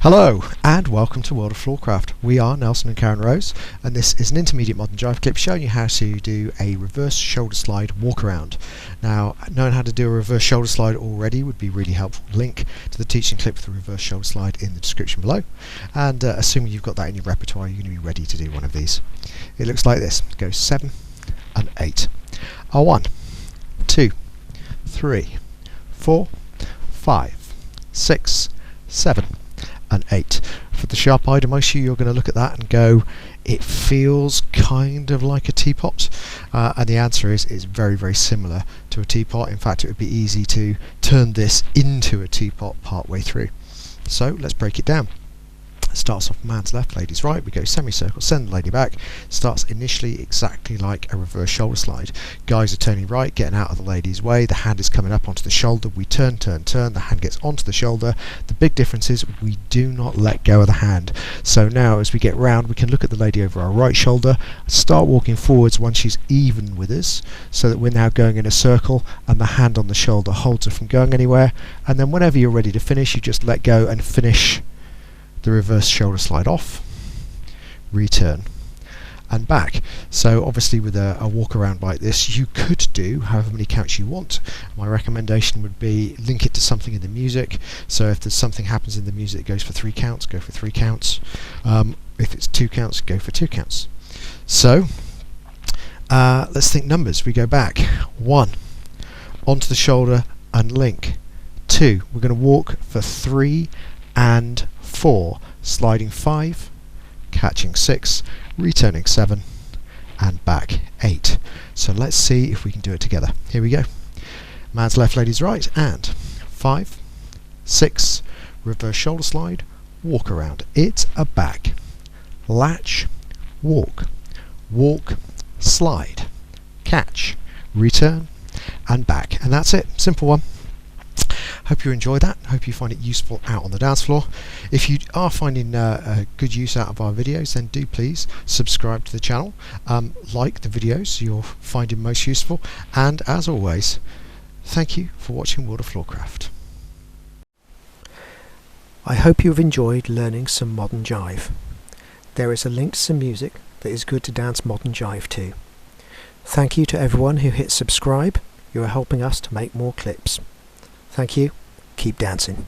Hello and welcome to World of Floorcraft. We are Nelson and Karen Rose, and this is an Intermediate Modern Jive Clip showing you how to do a reverse shoulder slide walkaround. Now, knowing how to do a reverse shoulder slide already would be really helpful. Link to the teaching clip for the reverse shoulder slide in the description below, and assuming you've got that in your repertoire, you're going to be ready to do one of these. It looks like this. It goes 7 and 8. 1, 2, 3, 4, 5, 6, 7 and 8. For the sharp-eyed amongst you, you're going to look at that and go, it feels kind of like a teapot, and the answer is it's very, very similar to a teapot. In fact, it would be easy to turn this into a teapot part way through. So let's break it down. Starts off man's left, lady's right. We go semicircle, send the lady back. Starts initially exactly like a reverse shoulder slide. Guys are turning right, getting out of the lady's way. The hand is coming up onto the shoulder. We turn, turn, turn. The hand gets onto the shoulder. The big difference is we do not let go of the hand. So now as we get round, we can look at the lady over our right shoulder, start walking forwards once she's even with us, so that we're now going in a circle and the hand on the shoulder holds her from going anywhere. And then whenever you're ready to finish, you just let go and finish the reverse shoulder slide off, return and back. So obviously with a walk around like this, you could do however many counts you want. My recommendation would be link it to something in the music. So if there's something happens in the music that goes for 3 counts, go for 3 counts. If it's 2 counts, go for 2 counts. So let's think numbers. We go back. 1, onto the shoulder and link. 2, we're going to walk for 3 and 4, sliding 5, catching 6, returning 7 and back 8. So let's see if we can do it together. Here we go. Man's left, lady's right, and 5, 6, reverse shoulder slide, walk around. It's a back, latch, walk, walk, slide, catch, return and back. And that's it. Simple one. Hope you enjoy that. Hope you find it useful out on the dance floor. If you are finding good use out of our videos, then do please subscribe to the channel, like the videos you're finding most useful, and as always, thank you for watching World of Floorcraft. I hope you've enjoyed learning some modern jive. There is a link to some music that is good to dance modern jive to. Thank you to everyone who hit subscribe. You are helping us to make more clips. Thank you. Keep dancing.